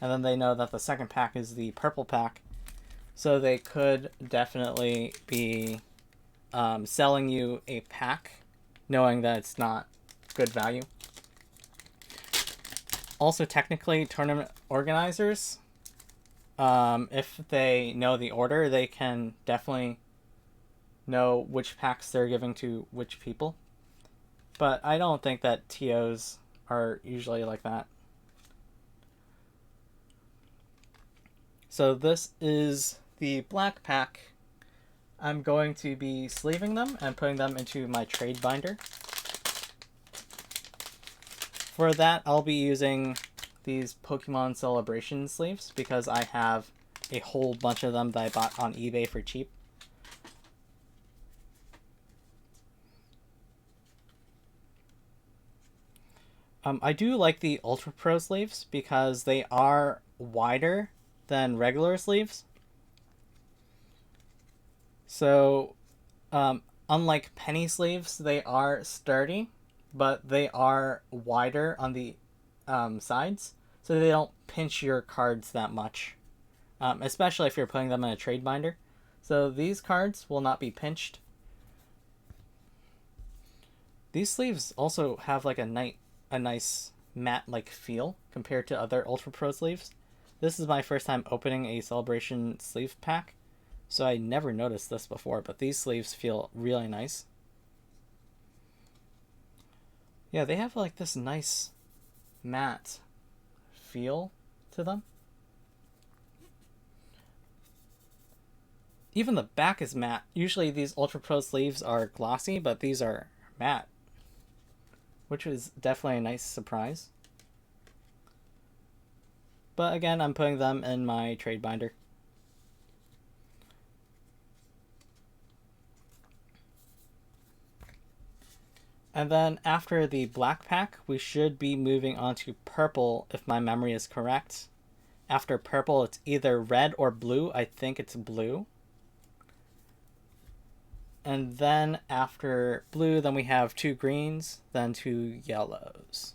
and then they know that the second pack is the purple pack. So they could definitely be selling you a pack knowing that it's not good value. Also, technically, tournament organizers, if they know the order, they can definitely know which packs they're giving to which people. But I don't think that TOs are usually like that. So this is the black pack. I'm going to be sleeving them and putting them into my trade binder. For that, I'll be using these Pokemon Celebration sleeves because I have a whole bunch of them that I bought on eBay for cheap. I do like the Ultra Pro sleeves because they are wider than regular sleeves. So, unlike penny sleeves, they are sturdy, but they are wider on the sides, so they don't pinch your cards that much, especially if you're putting them in a trade binder. So these cards will not be pinched. These sleeves also have like a nice matte-like feel compared to other Ultra Pro sleeves. This is my first time opening a Celebration sleeve pack, so I never noticed this before, but these sleeves feel really nice. Yeah, they have like this nice matte feel to them. Even the back is matte. Usually these Ultra Pro sleeves are glossy, but these are matte, which was definitely a nice surprise. But again, I'm putting them in my trade binder. And then after the black pack, we should be moving on to purple, if my memory is correct. After purple, it's either red or blue. I think it's blue. And then after blue, then we have 2 greens, then 2 yellows.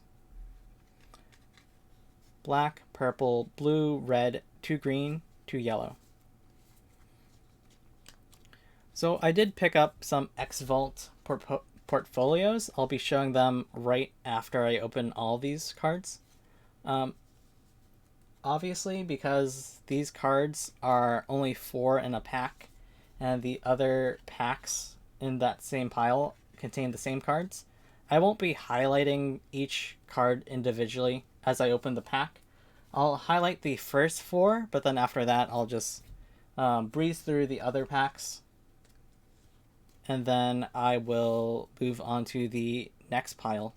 Black, purple, blue, red, 2 green, 2 yellow. So I did pick up some X-Vault portfolios. I'll be showing them right after I open all these cards. Obviously, because these cards are only 4 in a pack, and the other packs in that same pile contain the same cards, I won't be highlighting each card individually as I open the pack. I'll highlight the first 4, but then after that I'll just breeze through the other packs, and then I will move on to the next pile.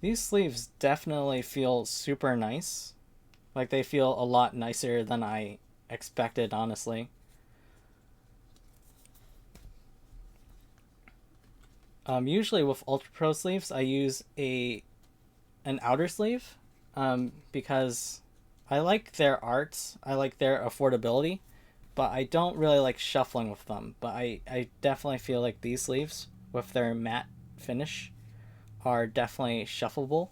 These sleeves definitely feel super nice. Like, they feel a lot nicer than I expected, honestly. Usually with Ultra Pro sleeves, I use an outer sleeve because I like their art, I like their affordability, but I don't really like shuffling with them. But I definitely feel like these sleeves, with their matte finish, are definitely shuffleable.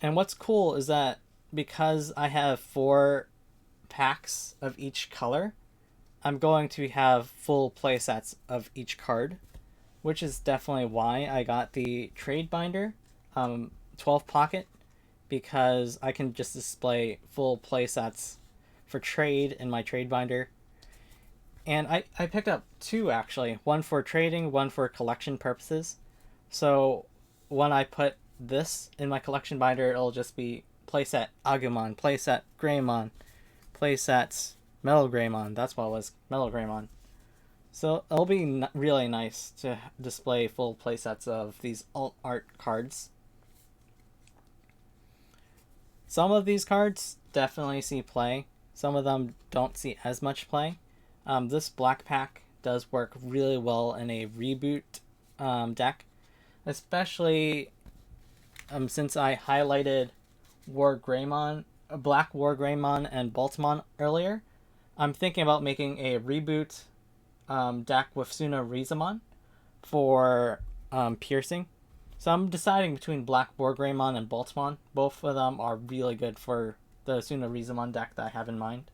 And what's cool is that because I have 4 packs of each color, I'm going to have full playsets of each card, which is definitely why I got the trade binder 12 pocket, because I can just display full playsets for trade in my trade binder. And I picked up 2 actually, one for trading, one for collection purposes. So when I put this in my collection binder, it'll just be playset Agumon, playset Greymon, playsets Metal Greymon. That's what it was, Metal Greymon. So it'll be really nice to display full playsets of these alt art cards. Some of these cards definitely see play. Some of them don't see as much play. This black pack does work really well in a reboot deck, especially since I highlighted Wargreymon, Black Wargreymon and Boltmon earlier. I'm thinking about making a reboot deck with Tsunderizamon for piercing. So I'm deciding between Black Wargreymon and Boltmon. Both of them are really good for the Tsunderizamon deck that I have in mind.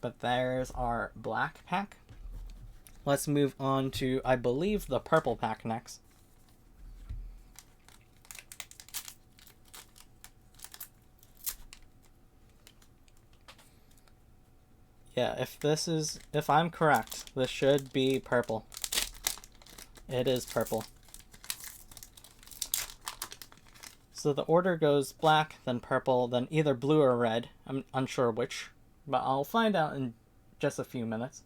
But there's our black pack. Let's move on to, I believe, the purple pack next. Yeah, if I'm correct, this should be purple. It is purple. So the order goes black, then purple, then either blue or red. I'm unsure which, but I'll find out in just a few minutes.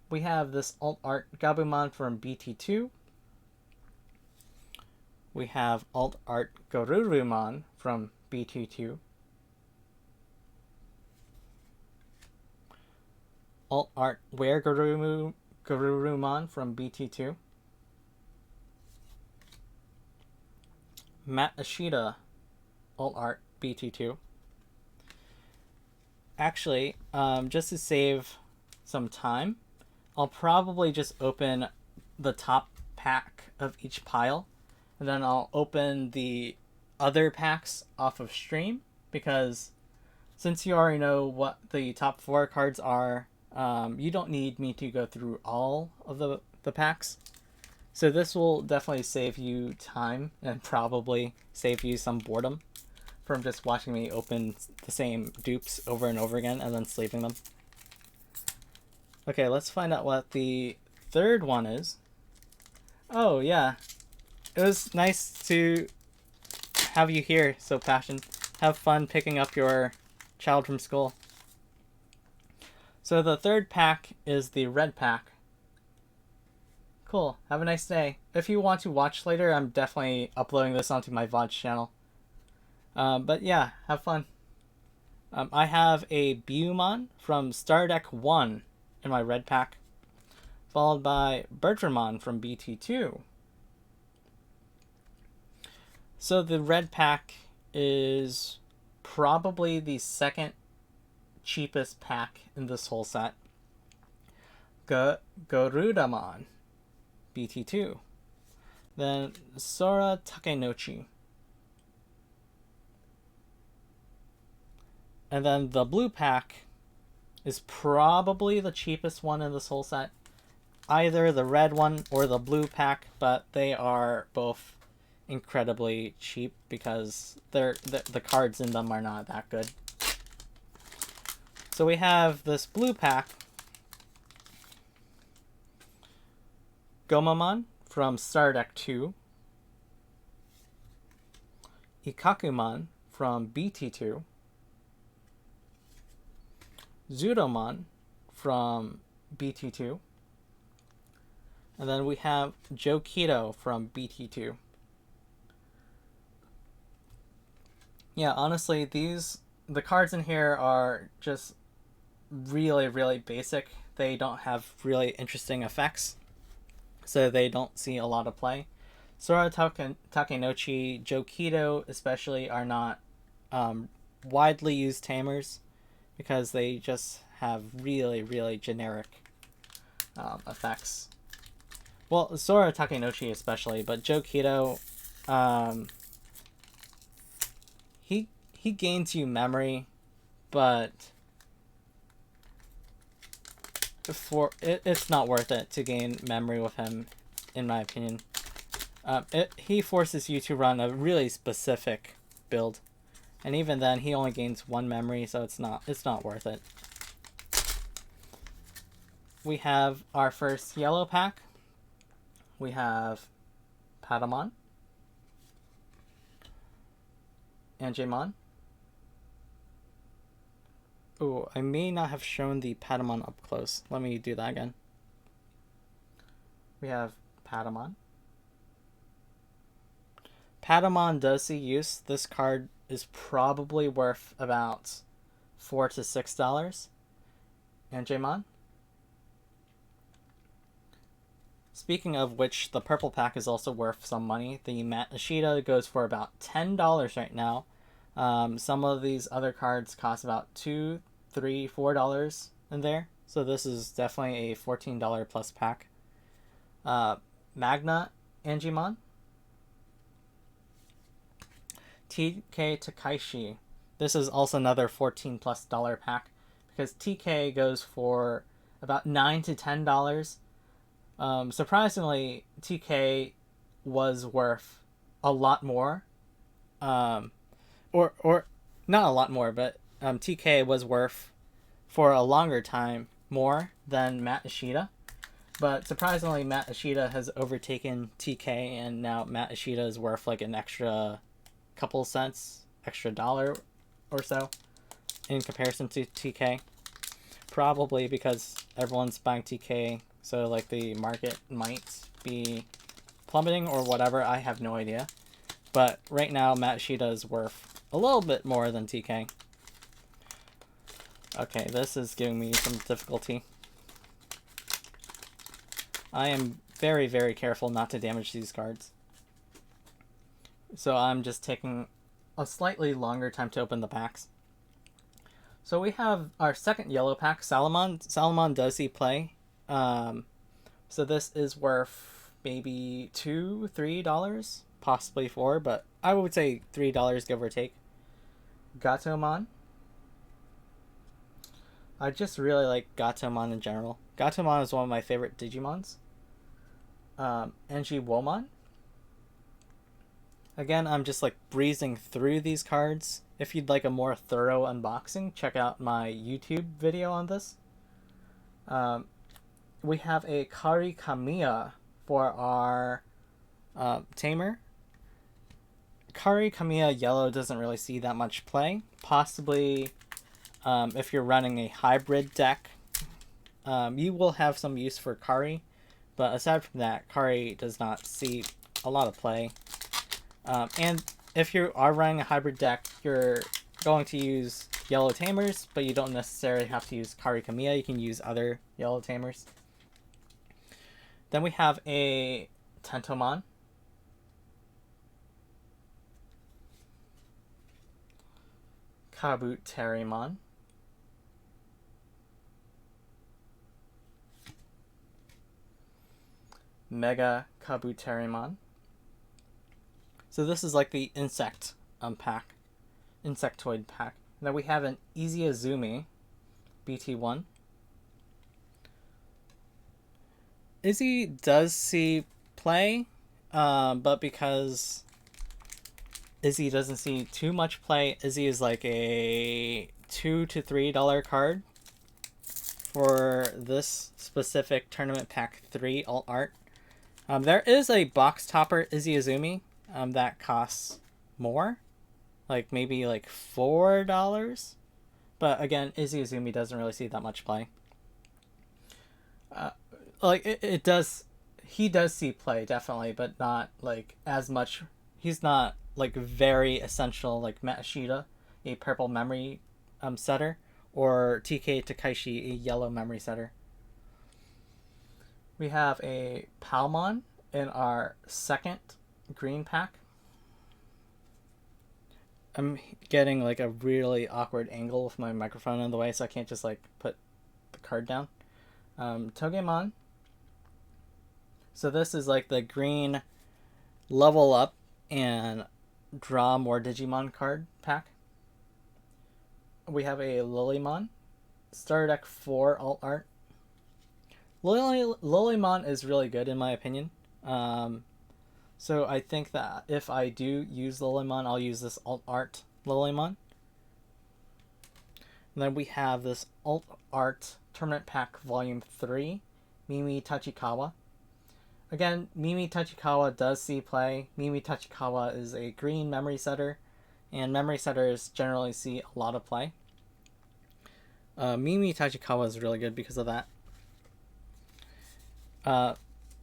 We have this alt art Gabumon from BT2. We have alt art Garurumon from BT2. Alt art Wargreymon from BT2. Matt Ashita, alt art BT2. Actually, just to save some time, I'll probably just open the top pack of each pile, and then I'll open the other packs off of stream, because since you already know what the top 4 cards are, you don't need me to go through all of the packs. So this will definitely save you time and probably save you some boredom from just watching me open the same dupes over and over again and then sleeving them. Okay, let's find out what the third one is. Oh, yeah. It was nice to have you here, So Passion. Have fun picking up your child from school. So the third pack is the red pack. Cool. Have a nice day. If you want to watch later, I'm definitely uploading this onto my VOD channel. But yeah, have fun. I have a Bumon from Star Deck 1 in my red pack, followed by Bertramon from BT2. So the red pack is probably the second cheapest pack in this whole set. Garudamon, BT2. Then Sora Takenochi. And then the blue pack is probably the cheapest one in this whole set. Either the red one or the blue pack, but they are both incredibly cheap because the cards in them are not that good. So we have this blue pack. Gomamon from Star Deck 2. Ikakumon from BT2. Zudomon from BT2. And then we have Jokito from BT2. Yeah, honestly, the cards in here are just really, really basic. They don't have really interesting effects, so they don't see a lot of play. Sora Takenochi, Jokito especially are not widely used tamers because they just have really, really generic effects. Well, Sora Takenochi especially, but Jokito, he gains you memory, but it's not worth it to gain memory with him, in my opinion. He forces you to run a really specific build, and even then he only gains 1 memory, so it's not worth it. We have our first yellow pack. We have Patamon, Angemon. Ooh, I may not have shown the Patamon up close. Let me do that again. We have Patamon. Patamon does see use. This card is probably worth about $4 to $6. Angemon. Speaking of which, the purple pack is also worth some money. The Matt Ashita goes for about $10 right now. Some of these other cards cost about $2, $3, $4 in there. So this is definitely a $14 plus pack. Magna Angemon. TK Takaishi. This is also another $14 plus pack because TK goes for about $9 to $10. Surprisingly, TK was worth a lot more. Or not a lot more, but TK was worth for a longer time more than Matt Ishida. But surprisingly, Matt Ishida has overtaken TK, and now Matt Ishida is worth like an extra couple cents, extra dollar or so in comparison to TK. Probably because everyone's buying TK, so like the market might be plummeting or whatever. I have no idea. But right now, Matt Ishida is worth a little bit more than TK. Okay, this is giving me some difficulty. I am very, very careful not to damage these cards. So I'm just taking a slightly longer time to open the packs. So we have our second yellow pack, Salamon. Salamon does see play. So this is worth maybe $2, $3, possibly $4, but I would say $3 give or take. Gatomon. I just really like Gatomon in general. Gatomon is one of my favorite Digimons. Womon. Again, I'm just like breezing through these cards. If you'd like a more thorough unboxing, check out my YouTube video on this. We have a Kari Kamiya for our Tamer. Kari Kamiya yellow doesn't really see that much play. Possibly if you're running a hybrid deck, you will have some use for Kari. But aside from that, Kari does not see a lot of play. And if you are running a hybrid deck, you're going to use yellow tamers, but you don't necessarily have to use Kari Kamiya. You can use other yellow tamers. Then we have a Tentomon. Kabuterimon. Mega Kabuterimon. So this is like the insect pack. Insectoid pack. Then we have an Easy Azumi BT1. Izzy does see play, but because Izzy doesn't see too much play, Izzy is like a $2 to $3 card for this specific Tournament Pack 3 alt art. There is a box topper Izzy Azumi that costs more, like maybe like $4. But again, Izzy Azumi doesn't really see that much play. Like it does, he does see play definitely, but not like as much. He's not like very essential like Matt Ishida, a purple memory setter, or TK Takaishi, a yellow memory setter. We have a Palmon in our second green pack. I'm getting like a really awkward angle with my microphone in the way, so I can't just like put the card down. Togemon. So this is like the green level up and draw more Digimon card pack. We have a Lilymon. Starter deck 4 alt art. Lilymon is really good in my opinion. So I think that if I do use Lilymon, I'll use this alt art Lilymon. And then we have this alt art Tournament Pack Volume 3, Mimi Tachikawa. Again, Mimi Tachikawa does see play. Mimi Tachikawa is a green memory setter, and memory setters generally see a lot of play. Mimi Tachikawa is really good because of that.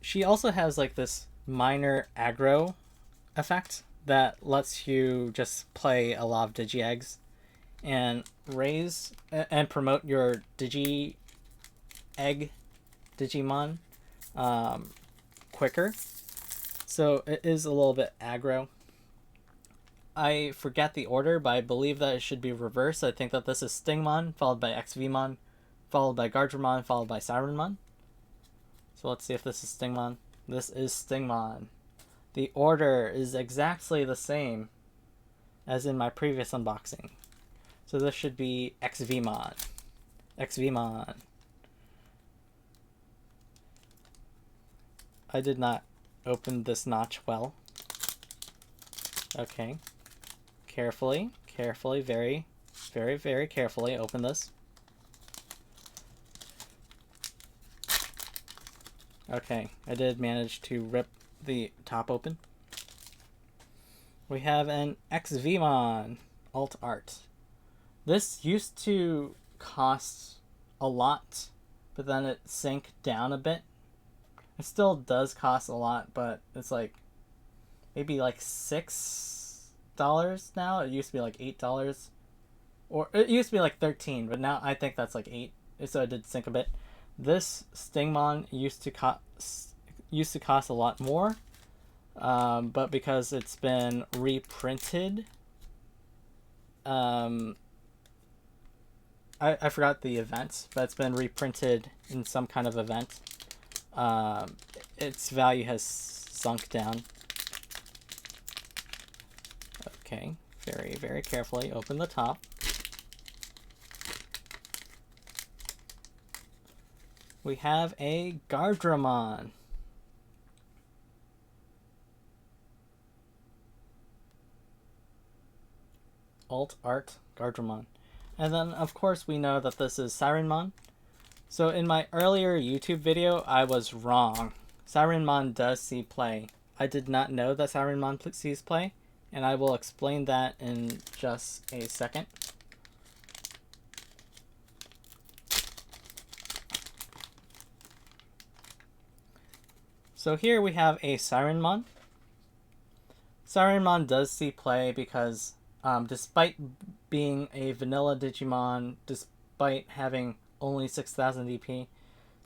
She also has like this minor aggro effect that lets you just play a lot of Digi-Eggs and raise and promote your Digi-Egg Digimon quicker. So it is a little bit aggro. I forget the order, but I believe that it should be reversed. I think that this is Stingmon, followed by XVmon, followed by Gardramon, followed by Sirenmon. So let's see if this is Stingmon. This is Stingmon. The order is exactly the same as in my previous unboxing. So this should be XVmon. XVmon. I did not open this notch well. Okay. Carefully, very, very, very carefully open this. Okay, I did manage to rip the top open. We have an XVmon alt art. This used to cost a lot, but then it sank down a bit. It still does cost a lot, but it's like maybe like $6 now. It used to be like $8, or it used to be like 13, but now I think that's like 8. So it did sink a bit. This Stingmon used to cost a lot more, but because it's been reprinted, I forgot the event, but it's been reprinted in some kind of event. Its value has sunk down. Okay, very, very carefully open the top. We have a Wargreymon. Alt art Wargreymon. And then, of course, we know that this is Sirenmon. So in my earlier YouTube video, I was wrong. Sirenmon does see play. I did not know that Sirenmon sees play, and I will explain that in just a second. So here we have a Sirenmon. Sirenmon does see play because despite being a vanilla Digimon, despite having only 6,000 DP,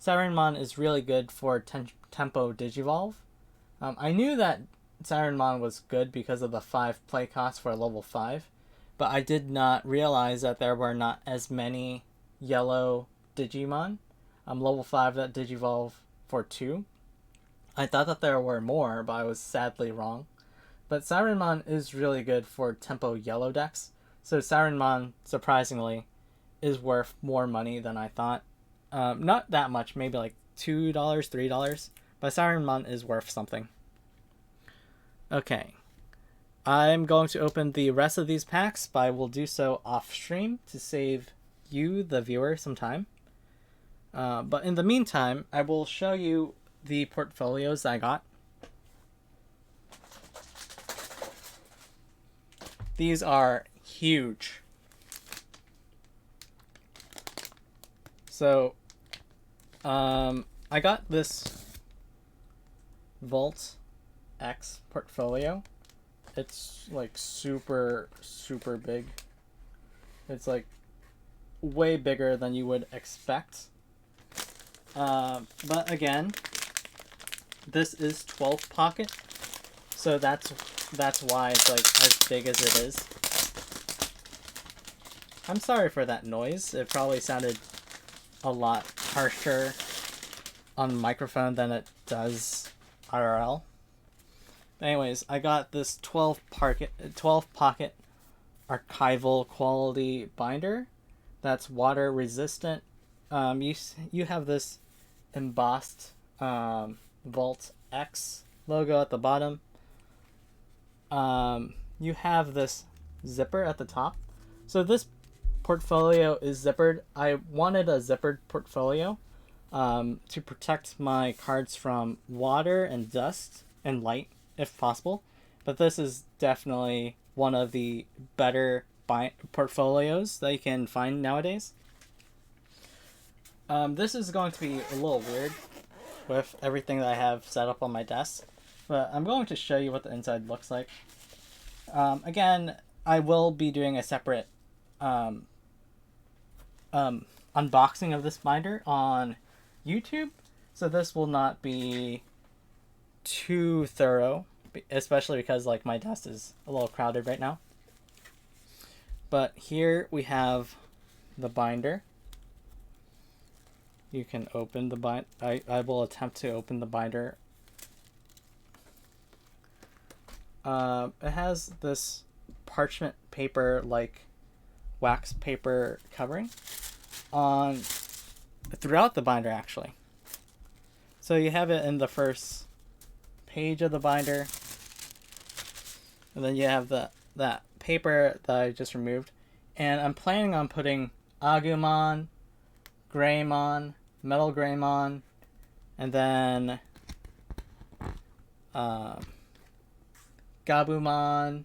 Sirenmon is really good for tempo Digivolve. I knew that Sirenmon was good because of the 5 play cost for level 5, but I did not realize that there were not as many yellow Digimon level 5 that Digivolve for 2. I thought that there were more, but I was sadly wrong. But Sirenmon is really good for tempo yellow decks, so Sirenmon, surprisingly, is worth more money than I thought. Not that much, maybe like $2, $3, but Sirenmon is worth something. Okay, I'm going to open the rest of these packs, but I will do so off stream to save you, the viewer, some time. But in the meantime, I will show you the portfolios I got. These are huge. So, I got this Vol.3 portfolio. It's like super, super big. It's like way bigger than you would expect. But again, this is 12 pocket, so that's why it's like as big as it is. I'm sorry for that noise. It probably sounded a lot harsher on microphone than it does IRL. Anyways, I got this 12 pocket archival quality binder that's water resistant. You have this embossed Vol.3 logo at the bottom. You have this zipper at the top. So this portfolio is zippered. I wanted a zippered portfolio to protect my cards from water and dust and light if possible. But this is definitely one of the better portfolios that you can find nowadays. This is going to be a little weird with everything that I have set up on my desk, but I'm going to show you what the inside looks like. Again, I will be doing a separate unboxing of this binder on YouTube, so this will not be too thorough, especially because like my desk is a little crowded right now. But here we have the binder. You can open the binder. I will attempt to open the binder. It has this parchment paper, like wax paper covering on throughout the binder actually. So you have it in the first page of the binder, and then you have that paper that I just removed, and I'm planning on putting Agumon, Greymon, Metal Greymon, and then Gabumon,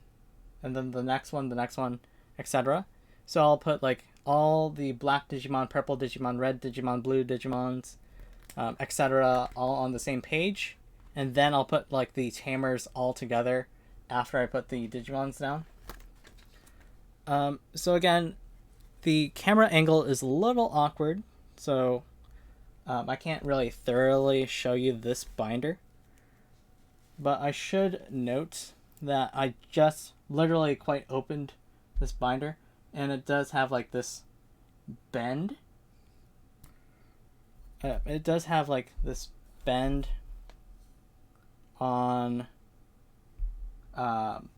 and then the next one, etc. So I'll put like all the black Digimon, purple Digimon, red Digimon, blue Digimons, etc. all on the same page, and then I'll put like the tamers all together after I put the Digimons down. So again, the camera angle is a little awkward, so I can't really thoroughly show you this binder. But I should note that I just literally quite opened this binder, and it does have like this bend. It does have like this bend on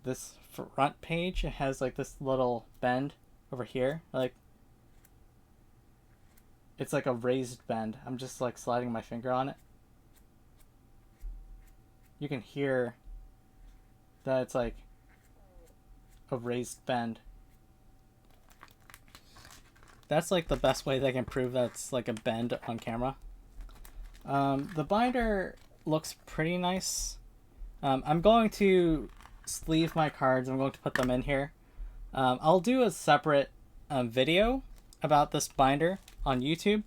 this front page. It has like this little bend over here, like it's like a raised bend. I'm just like sliding my finger on it. You can hear that it's like a raised bend. That's like the best way they can prove that it's like a bend on camera. The binder looks pretty nice. I'm going to sleeve my cards. I'm going to put them in here. I'll do a separate video about this binder on YouTube.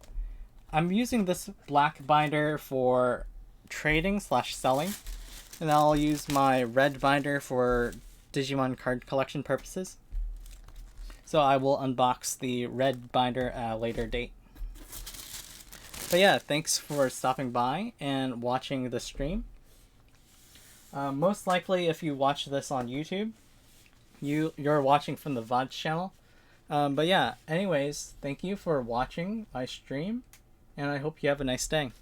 I'm using this black binder for trading / selling, and I'll use my red binder for Digimon card collection purposes. So I will unbox the red binder at a later date. But yeah, thanks for stopping by and watching the stream. Most likely, if you watch this on YouTube, you're watching from the VOD channel. But yeah, anyways, thank you for watching my stream, and I hope you have a nice day.